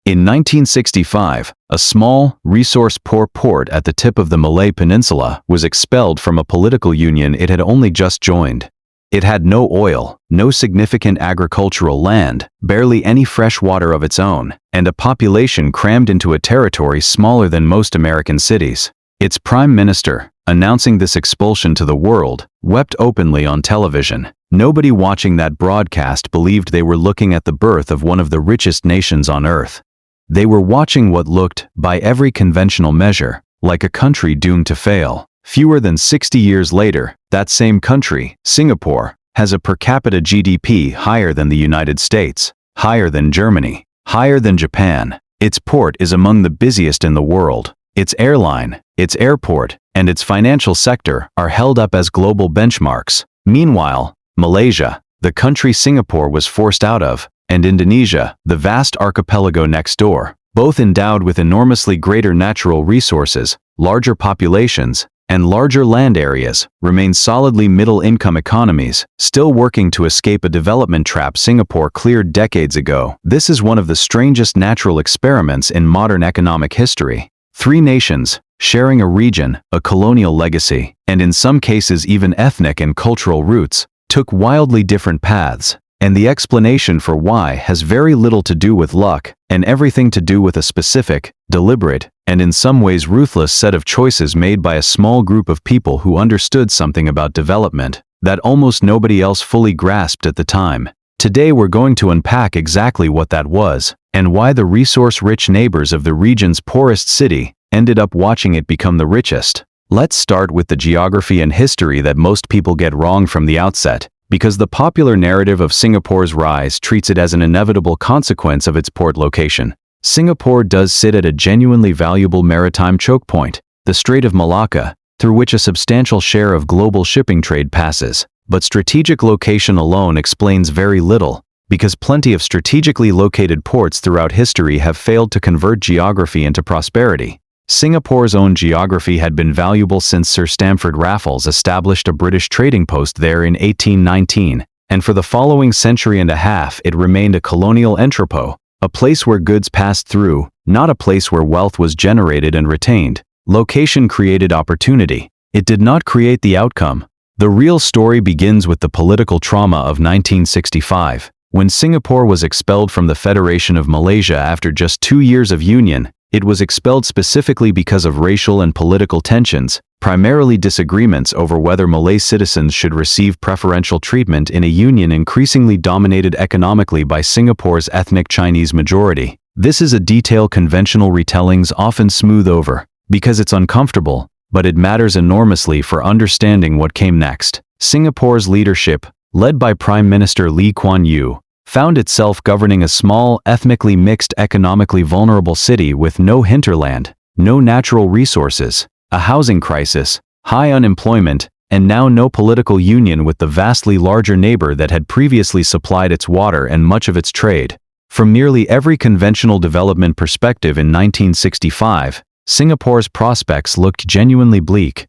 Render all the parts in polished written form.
In 1965, a small, resource-poor port at the tip of the Malay Peninsula was expelled from a political union it had only just joined. It had no oil, no significant agricultural land, barely any fresh water of its own, and a population crammed into a territory smaller than most American cities. Its prime minister, announcing this expulsion to the world, wept openly on television. Nobody watching that broadcast believed they were looking at the birth of one of the richest nations on earth. They were watching what looked, by every conventional measure, like a country doomed to fail. Fewer than 60 years later, that same country, Singapore, has a per capita GDP higher than the United States, higher than Germany, higher than Japan. Its port is among the busiest in the world. Its airline, its airport, and its financial sector are held up as global benchmarks. Meanwhile, Malaysia, the country Singapore was forced out of, and Indonesia, the vast archipelago next door, both endowed with enormously greater natural resources, larger populations, and larger land areas, remain solidly middle-income economies, still working to escape a development trap Singapore cleared decades ago. This is one of the strangest natural experiments in modern economic history. Three nations, sharing a region, a colonial legacy, and in some cases even ethnic and cultural roots, took wildly different paths. And the explanation for why has very little to do with luck, and everything to do with a specific, deliberate, and in some ways ruthless set of choices made by a small group of people who understood something about development that almost nobody else fully grasped at the time. Today we're going to unpack exactly what that was, and why the resource-rich neighbors of the region's poorest city ended up watching it become the richest. Let's start with the geography and history that most people get wrong from the outset, because the popular narrative of Singapore's rise treats it as an inevitable consequence of its port location. Singapore does sit at a genuinely valuable maritime choke point, the Strait of Malacca, through which a substantial share of global shipping trade passes. But strategic location alone explains very little, because plenty of strategically located ports throughout history have failed to convert geography into prosperity. Singapore's own geography had been valuable since Sir Stamford Raffles established a British trading post there in 1819, and for the following century and a half it remained a colonial entrepot, a place where goods passed through, not a place where wealth was generated and retained. Location created opportunity. It did not create the outcome. The real story begins with the political trauma of 1965, when Singapore was expelled from the Federation of Malaysia after just 2 years of union. It was expelled specifically because of racial and political tensions, primarily disagreements over whether Malay citizens should receive preferential treatment in a union increasingly dominated economically by Singapore's ethnic Chinese majority. This is a detail conventional retellings often smooth over, because it's uncomfortable, but it matters enormously for understanding what came next. Singapore's leadership, led by Prime Minister Lee Kuan Yew, found itself governing a small, ethnically mixed, economically vulnerable city with no hinterland, no natural resources, a housing crisis, high unemployment, and now no political union with the vastly larger neighbor that had previously supplied its water and much of its trade. From nearly every conventional development perspective in 1965, Singapore's prospects looked genuinely bleak.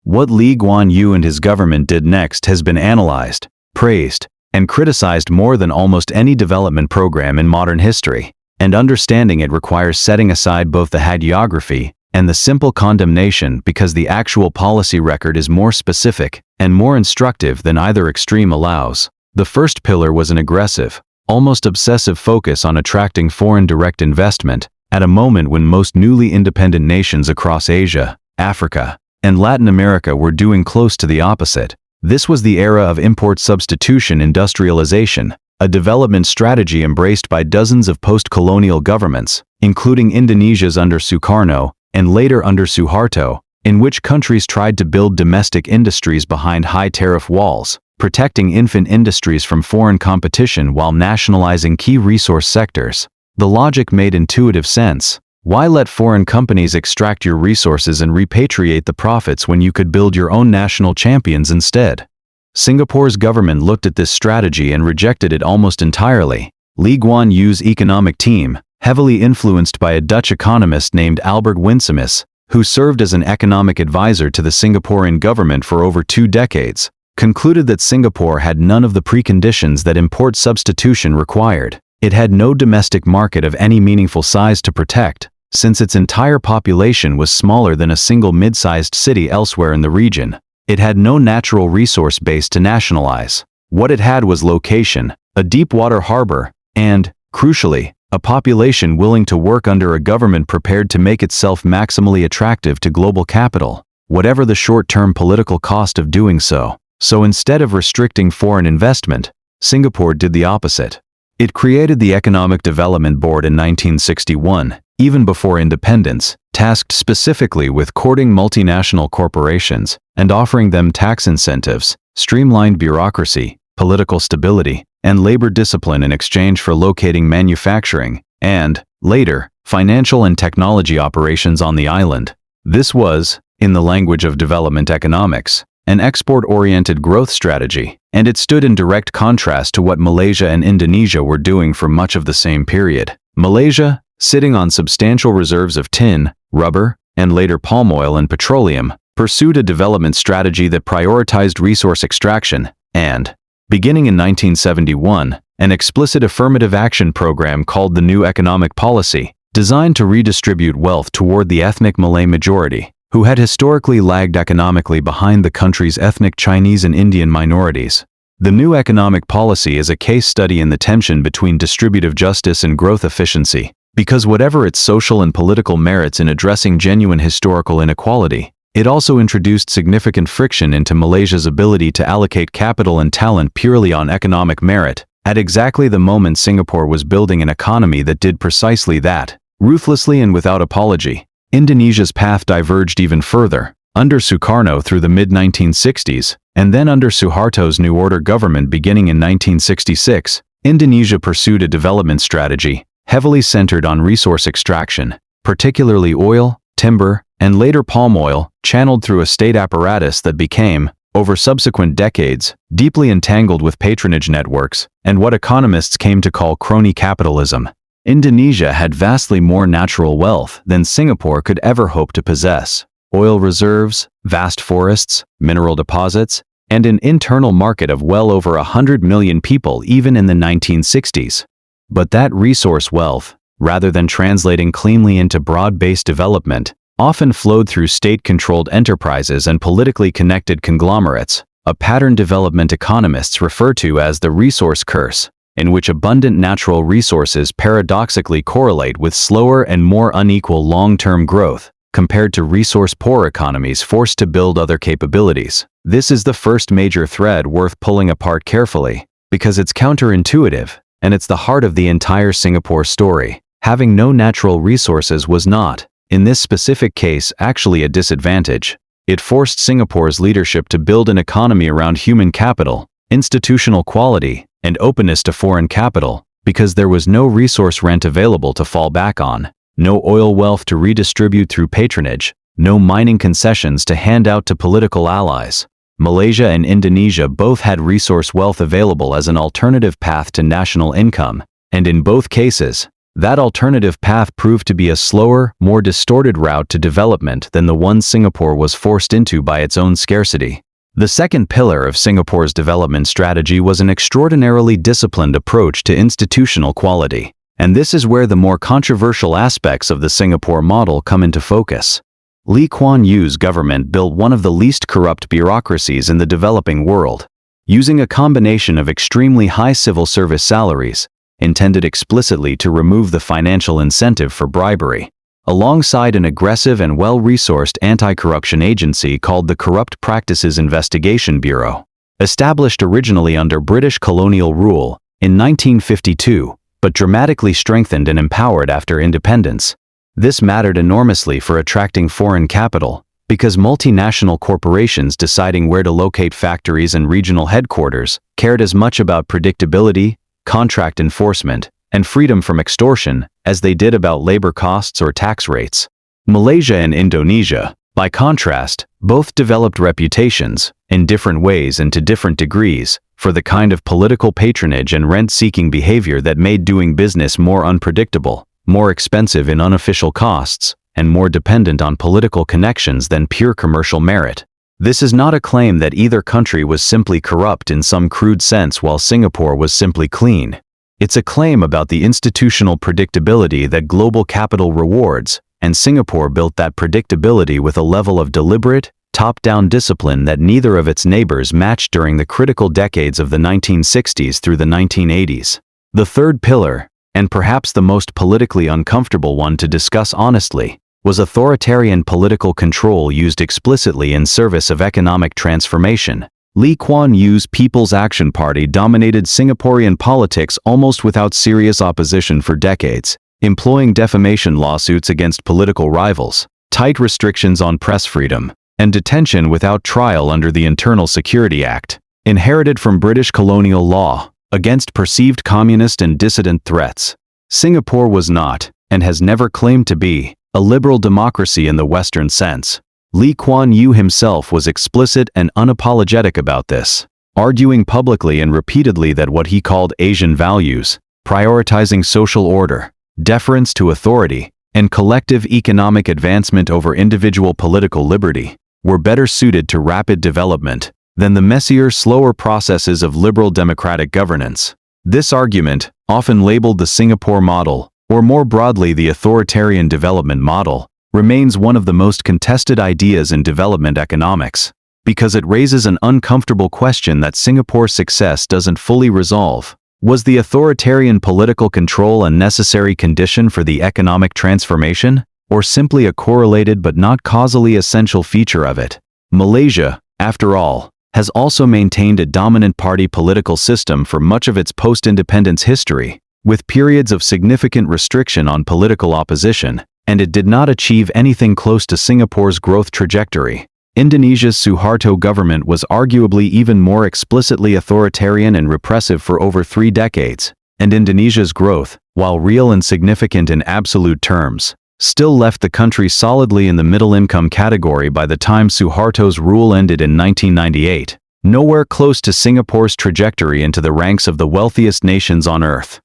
What Lee Kuan Yew and his government did next has been analyzed, praised, and criticized more than almost any development program in modern history, and understanding it requires setting aside both the hagiography and the simple condemnation because the actual policy record is more specific and more instructive than either extreme allows. The first pillar was an aggressive, almost obsessive focus on attracting foreign direct investment at a moment when most newly independent nations across Asia, Africa, and Latin America were doing close to the opposite. This was the era of import substitution industrialization, a development strategy embraced by dozens of post-colonial governments, including Indonesia's under Sukarno and later under Suharto, in which countries tried to build domestic industries behind high tariff walls, protecting infant industries from foreign competition while nationalizing key resource sectors. The logic made intuitive sense. Why let foreign companies extract your resources and repatriate the profits when you could build your own national champions instead? Singapore's government looked at this strategy and rejected it almost entirely. Lee Kuan Yew's economic team, heavily influenced by a Dutch economist named Albert Winsemus, who served as an economic advisor to the Singaporean government for over 2 decades, concluded that Singapore had none of the preconditions that import substitution required. It had no domestic market of any meaningful size to protect, since its entire population was smaller than a single mid-sized city elsewhere in the region. It had no natural resource base to nationalize. What it had was location, a deep water harbor, and, crucially, a population willing to work under a government prepared to make itself maximally attractive to global capital, whatever the short-term political cost of doing so. So instead of restricting foreign investment, Singapore did the opposite. It created the Economic Development Board in 1961, even before independence, tasked specifically with courting multinational corporations and offering them tax incentives, streamlined bureaucracy, political stability, and labor discipline in exchange for locating manufacturing and, later, financial and technology operations on the island. This was, in the language of development economics, an export-oriented growth strategy, and it stood in direct contrast to what Malaysia and Indonesia were doing for much of the same period. Malaysia, sitting on substantial reserves of tin, rubber, and later palm oil and petroleum, pursued a development strategy that prioritized resource extraction and, beginning in 1971, an explicit affirmative action program called the New Economic Policy, designed to redistribute wealth toward the ethnic Malay majority, who had historically lagged economically behind the country's ethnic Chinese and Indian minorities. The New Economic Policy is a case study in the tension between distributive justice and growth efficiency, because whatever its social and political merits in addressing genuine historical inequality, it also introduced significant friction into Malaysia's ability to allocate capital and talent purely on economic merit, at exactly the moment Singapore was building an economy that did precisely that, ruthlessly and without apology. Indonesia's path diverged even further, under Sukarno through the mid-1960s, and then under Suharto's New Order government beginning in 1966, Indonesia pursued a development strategy heavily centered on resource extraction, particularly oil, timber, and later palm oil, channeled through a state apparatus that became, over subsequent decades, deeply entangled with patronage networks and what economists came to call crony capitalism. Indonesia had vastly more natural wealth than Singapore could ever hope to possess. Oil reserves, vast forests, mineral deposits, and an internal market of well over 100 million people even in the 1960s. But that resource wealth, rather than translating cleanly into broad-based development, often flowed through state-controlled enterprises and politically connected conglomerates, a pattern development economists refer to as the resource curse, in which abundant natural resources paradoxically correlate with slower and more unequal long-term growth, compared to resource-poor economies forced to build other capabilities. This is the first major thread worth pulling apart carefully, because it's counterintuitive, and it's the heart of the entire Singapore story. Having no natural resources was not, in this specific case, actually a disadvantage. It forced Singapore's leadership to build an economy around human capital, institutional quality, and openness to foreign capital, because there was no resource rent available to fall back on, no oil wealth to redistribute through patronage, no mining concessions to hand out to political allies. Malaysia and Indonesia both had resource wealth available as an alternative path to national income, and in both cases, that alternative path proved to be a slower, more distorted route to development than the one Singapore was forced into by its own scarcity. The second pillar of Singapore's development strategy was an extraordinarily disciplined approach to institutional quality, and this is where the more controversial aspects of the Singapore model come into focus. Lee Kuan Yew's government built one of the least corrupt bureaucracies in the developing world, using a combination of extremely high civil service salaries, intended explicitly to remove the financial incentive for bribery, alongside an aggressive and well-resourced anti-corruption agency called the Corrupt Practices Investigation Bureau. Established originally under British colonial rule in 1952, but dramatically strengthened and empowered after independence. This mattered enormously for attracting foreign capital, because multinational corporations deciding where to locate factories and regional headquarters cared as much about predictability, contract enforcement, and freedom from extortion as they did about labor costs or tax rates. Malaysia and Indonesia, by contrast, both developed reputations, in different ways and to different degrees, for the kind of political patronage and rent-seeking behavior that made doing business more unpredictable, more expensive in unofficial costs, and more dependent on political connections than pure commercial merit. This is not a claim that either country was simply corrupt in some crude sense while Singapore was simply clean. It's a claim about the institutional predictability that global capital rewards, and Singapore built that predictability with a level of deliberate, top-down discipline that neither of its neighbors matched during the critical decades of the 1960s through the 1980s. The third pillar, and perhaps the most politically uncomfortable one to discuss honestly, was authoritarian political control used explicitly in service of economic transformation. Lee Kuan Yew's People's Action Party dominated Singaporean politics almost without serious opposition for decades, employing defamation lawsuits against political rivals, tight restrictions on press freedom, and detention without trial under the Internal Security Act, inherited from British colonial law, against perceived communist and dissident threats. Singapore was not, and has never claimed to be, a liberal democracy in the Western sense. Lee Kuan Yew himself was explicit and unapologetic about this, arguing publicly and repeatedly that what he called Asian values, prioritizing social order, deference to authority, and collective economic advancement over individual political liberty, were better suited to rapid development than the messier, slower processes of liberal democratic governance. This argument, often labeled the Singapore model, or more broadly the authoritarian development model, remains one of the most contested ideas in development economics, because it raises an uncomfortable question that Singapore's success doesn't fully resolve. Was the authoritarian political control a necessary condition for the economic transformation, or simply a correlated but not causally essential feature of it? Malaysia, after all, has also maintained a dominant party political system for much of its post-independence history, with periods of significant restriction on political opposition, and it did not achieve anything close to Singapore's growth trajectory. Indonesia's Suharto government was arguably even more explicitly authoritarian and repressive for over 3 decades, and Indonesia's growth, while real and significant in absolute terms, still left the country solidly in the middle-income category by the time Suharto's rule ended in 1998, nowhere close to Singapore's trajectory into the ranks of the wealthiest nations on Earth.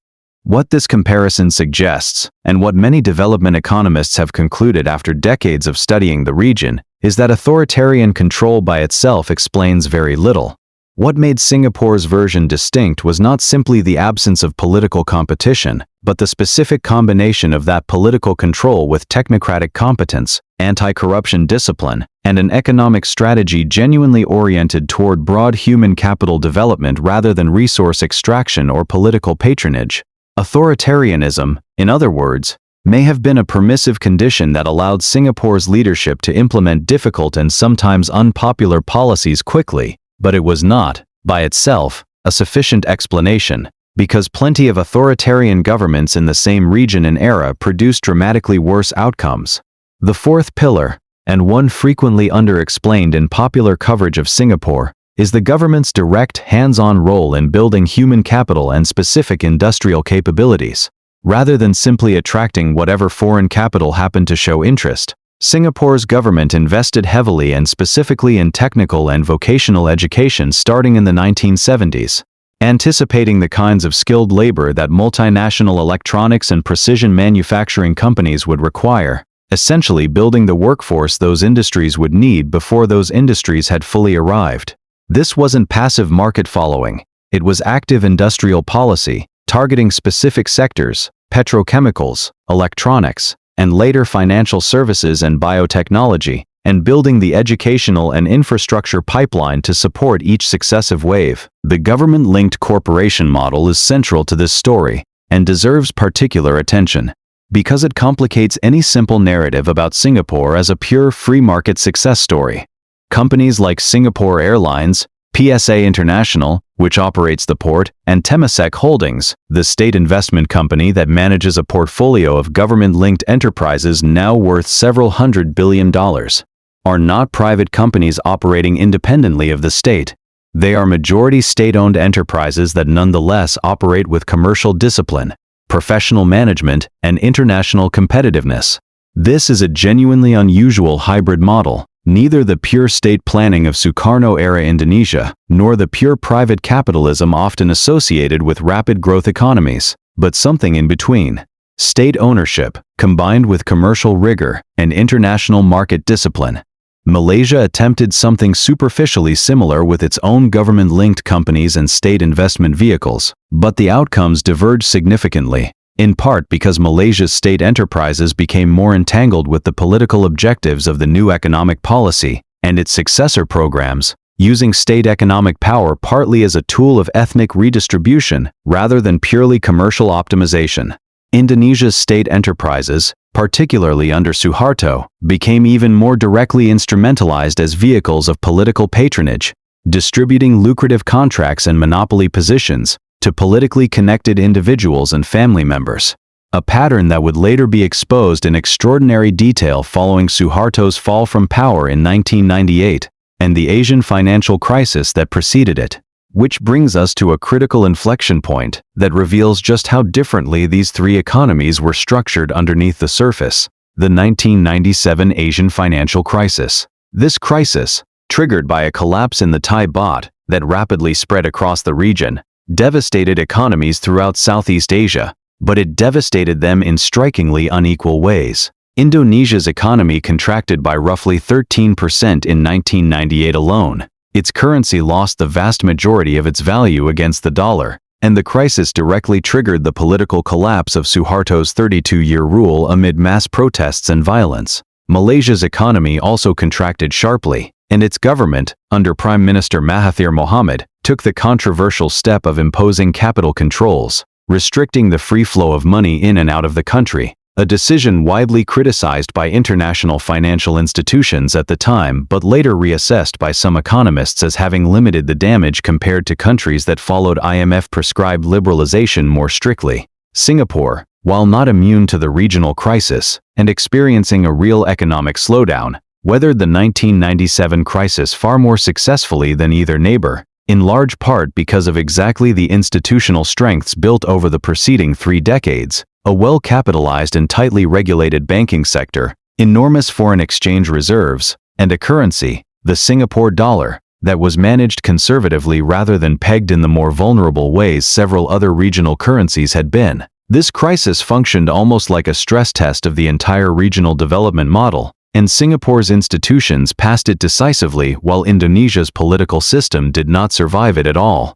What this comparison suggests, and what many development economists have concluded after decades of studying the region, is that authoritarian control by itself explains very little. What made Singapore's version distinct was not simply the absence of political competition, but the specific combination of that political control with technocratic competence, anti-corruption discipline, and an economic strategy genuinely oriented toward broad human capital development rather than resource extraction or political patronage. Authoritarianism, in other words, may have been a permissive condition that allowed Singapore's leadership to implement difficult and sometimes unpopular policies quickly, but it was not, by itself, a sufficient explanation, because plenty of authoritarian governments in the same region and era produced dramatically worse outcomes. The fourth pillar, and one frequently underexplained in popular coverage of Singapore, is the government's direct, hands-on role in building human capital and specific industrial capabilities. Rather than simply attracting whatever foreign capital happened to show interest, Singapore's government invested heavily and specifically in technical and vocational education starting in the 1970s, anticipating the kinds of skilled labor that multinational electronics and precision manufacturing companies would require, essentially building the workforce those industries would need before those industries had fully arrived. This wasn't passive market following, it was active industrial policy, targeting specific sectors, petrochemicals, electronics, and later financial services and biotechnology, and building the educational and infrastructure pipeline to support each successive wave. The government-linked corporation model is central to this story, and deserves particular attention, because it complicates any simple narrative about Singapore as a pure free market success story. Companies like Singapore Airlines, PSA International, which operates the port, and Temasek Holdings, the state investment company that manages a portfolio of government-linked enterprises now worth several $100 billion, are not private companies operating independently of the state. They are majority state-owned enterprises that nonetheless operate with commercial discipline, professional management, and international competitiveness. This is a genuinely unusual hybrid model. Neither the pure state planning of Sukarno-era Indonesia, nor the pure private capitalism often associated with rapid growth economies, but something in between. State ownership, combined with commercial rigor and international market discipline. Malaysia attempted something superficially similar with its own government-linked companies and state investment vehicles, but the outcomes diverged significantly, in part because Malaysia's state enterprises became more entangled with the political objectives of the new economic policy and its successor programs, using state economic power partly as a tool of ethnic redistribution rather than purely commercial optimization. Indonesia's state enterprises, particularly under Suharto, became even more directly instrumentalized as vehicles of political patronage, distributing lucrative contracts and monopoly positions to politically connected individuals and family members, a pattern that would later be exposed in extraordinary detail following Suharto's fall from power in 1998 and the Asian financial crisis that preceded it. Which brings us to a critical inflection point that reveals just how differently these three economies were structured underneath the surface: the 1997 Asian financial crisis. This crisis, triggered by a collapse in the Thai baht that rapidly spread across the region, devastated economies throughout Southeast Asia, but it devastated them in strikingly unequal ways. Indonesia's economy contracted by roughly 13% in 1998 alone. Its currency lost the vast majority of its value against the dollar, and the crisis directly triggered the political collapse of Suharto's 32-year rule amid mass protests and violence. Malaysia's economy also contracted sharply, and its government, under Prime Minister Mahathir Mohamad, took the controversial step of imposing capital controls, restricting the free flow of money in and out of the country, a decision widely criticized by international financial institutions at the time but later reassessed by some economists as having limited the damage compared to countries that followed IMF-prescribed liberalization more strictly. Singapore, while not immune to the regional crisis and experiencing a real economic slowdown, weathered the 1997 crisis far more successfully than either neighbor, in large part because of exactly the institutional strengths built over the preceding 3 decades. A well-capitalized and tightly regulated banking sector, enormous foreign exchange reserves, and a currency, the Singapore dollar, that was managed conservatively rather than pegged in the more vulnerable ways several other regional currencies had been. This crisis functioned almost like a stress test of the entire regional development model, and Singapore's institutions passed it decisively while Indonesia's political system did not survive it at all.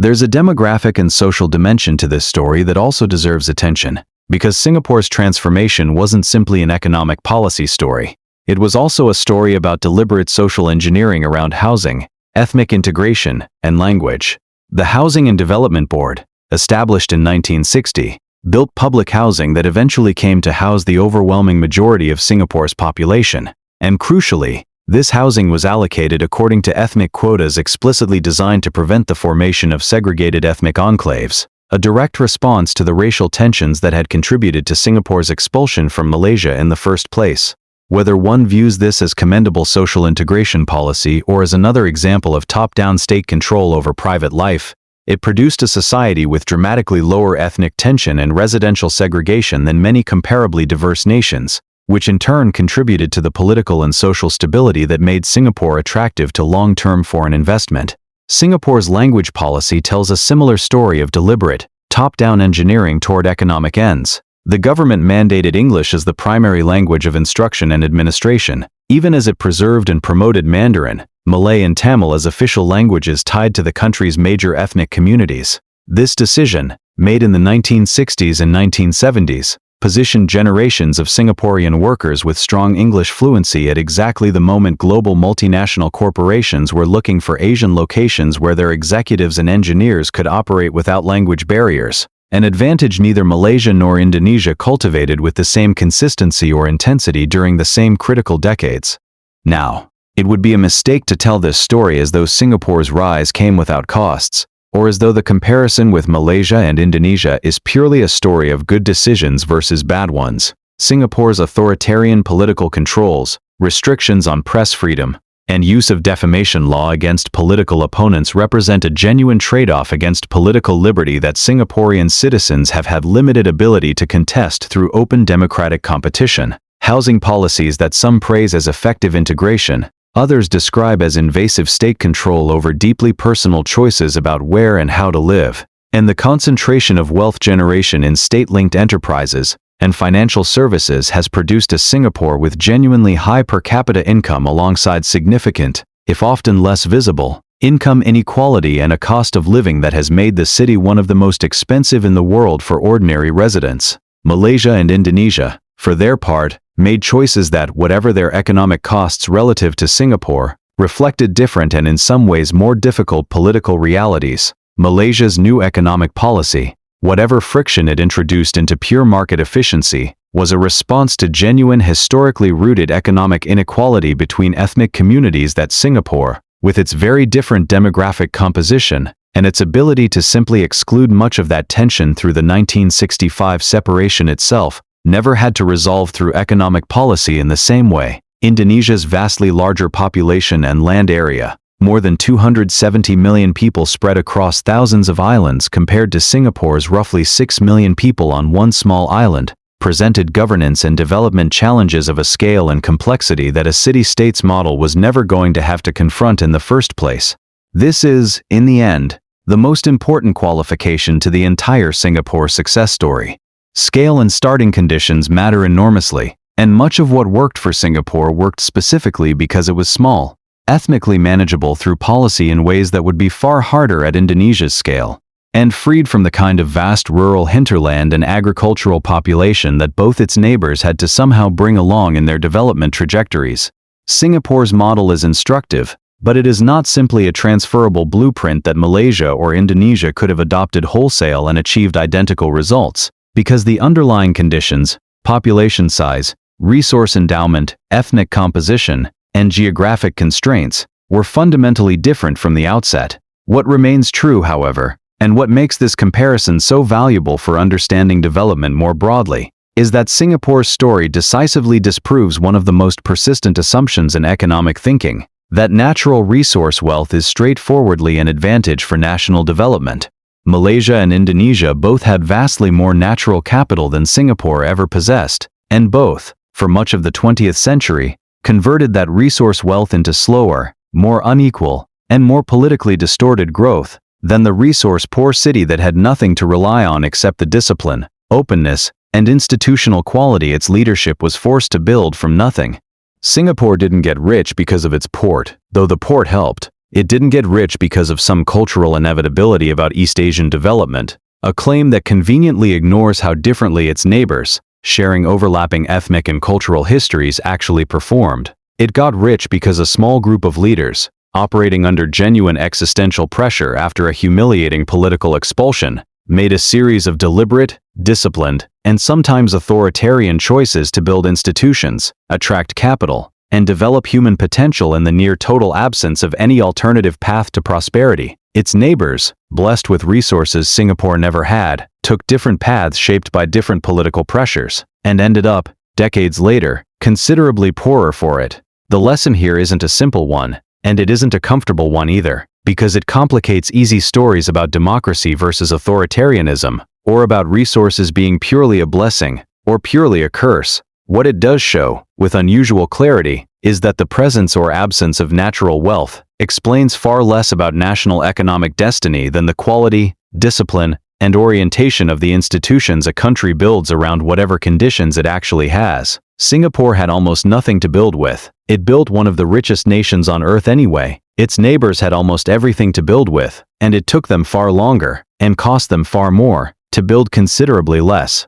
There's a demographic and social dimension to this story that also deserves attention, because Singapore's transformation wasn't simply an economic policy story. It was also a story about deliberate social engineering around housing, ethnic integration, and language. The Housing and Development Board, established in 1960, built public housing that eventually came to house the overwhelming majority of Singapore's population, and crucially, this housing was allocated according to ethnic quotas explicitly designed to prevent the formation of segregated ethnic enclaves, a direct response to the racial tensions that had contributed to Singapore's expulsion from Malaysia in the first place. Whether one views this as commendable social integration policy or as another example of top-down state control over private life, it produced a society with dramatically lower ethnic tension and residential segregation than many comparably diverse nations, which in turn contributed to the political and social stability that made Singapore attractive to long-term foreign investment. Singapore's language policy tells a similar story of deliberate, top-down engineering toward economic ends. The government mandated English as the primary language of instruction and administration, even as it preserved and promoted Mandarin, Malay and Tamil as official languages tied to the country's major ethnic communities. This decision, made in the 1960s and 1970s, positioned generations of Singaporean workers with strong English fluency at exactly the moment global multinational corporations were looking for Asian locations where their executives and engineers could operate without language barriers, an advantage neither Malaysia nor Indonesia cultivated with the same consistency or intensity during the same critical decades. Now, it would be a mistake to tell this story as though Singapore's rise came without costs, or as though the comparison with Malaysia and Indonesia is purely a story of good decisions versus bad ones. Singapore's authoritarian political controls, restrictions on press freedom, and use of defamation law against political opponents represent a genuine trade-off against political liberty that Singaporean citizens have had limited ability to contest through open democratic competition. Housing policies that some praise as effective integration, others describe as invasive state control over deeply personal choices about where and how to live, and the concentration of wealth generation in state-linked enterprises, and financial services has produced a Singapore with genuinely high per capita income alongside significant, if often less visible, income inequality and a cost of living that has made the city one of the most expensive in the world for ordinary residents. Malaysia and Indonesia, for their part, made choices that, whatever their economic costs relative to Singapore, reflected different and in some ways more difficult political realities. Malaysia's new economic policy, whatever friction it introduced into pure market efficiency, was a response to genuine historically rooted economic inequality between ethnic communities that Singapore, with its very different demographic composition, and its ability to simply exclude much of that tension through the 1965 separation itself, never had to resolve through economic policy in the same way. Indonesia's vastly larger population and land area, more than 270 million people spread across thousands of islands compared to Singapore's roughly 6 million people on one small island, presented governance and development challenges of a scale and complexity that a city-states model was never going to have to confront in the first place. This is, in the end, the most important qualification to the entire Singapore success story. Scale and starting conditions matter enormously, and much of what worked for Singapore worked specifically because it was small, ethnically manageable through policy in ways that would be far harder at Indonesia's scale, and freed from the kind of vast rural hinterland and agricultural population that both its neighbors had to somehow bring along in their development trajectories. Singapore's model is instructive, but it is not simply a transferable blueprint that Malaysia or Indonesia could have adopted wholesale and achieved identical results, because the underlying conditions, population size, resource endowment, ethnic composition, and geographic constraints, were fundamentally different from the outset. What remains true, however, and what makes this comparison so valuable for understanding development more broadly, is that Singapore's story decisively disproves one of the most persistent assumptions in economic thinking, that natural resource wealth is straightforwardly an advantage for national development. Malaysia and Indonesia both had vastly more natural capital than Singapore ever possessed, and both, for much of the 20th century, converted that resource wealth into slower, more unequal, and more politically distorted growth than the resource-poor city that had nothing to rely on except the discipline, openness, and institutional quality its leadership was forced to build from nothing. Singapore didn't get rich because of its port, though the port helped. It didn't get rich because of some cultural inevitability about East Asian development, a claim that conveniently ignores how differently its neighbors, sharing overlapping ethnic and cultural histories, actually performed. It got rich because a small group of leaders, operating under genuine existential pressure after a humiliating political expulsion, made a series of deliberate, disciplined, and sometimes authoritarian choices to build institutions, attract capital, and develop human potential in the near-total absence of any alternative path to prosperity. Its neighbors, blessed with resources Singapore never had, took different paths shaped by different political pressures, and ended up, decades later, considerably poorer for it. The lesson here isn't a simple one, and it isn't a comfortable one either, because it complicates easy stories about democracy versus authoritarianism, or about resources being purely a blessing, or purely a curse. What it does show, with unusual clarity, is that the presence or absence of natural wealth explains far less about national economic destiny than the quality, discipline, and orientation of the institutions a country builds around whatever conditions it actually has. Singapore had almost nothing to build with. It built one of the richest nations on earth anyway. Its neighbors had almost everything to build with, and it took them far longer, and cost them far more, to build considerably less.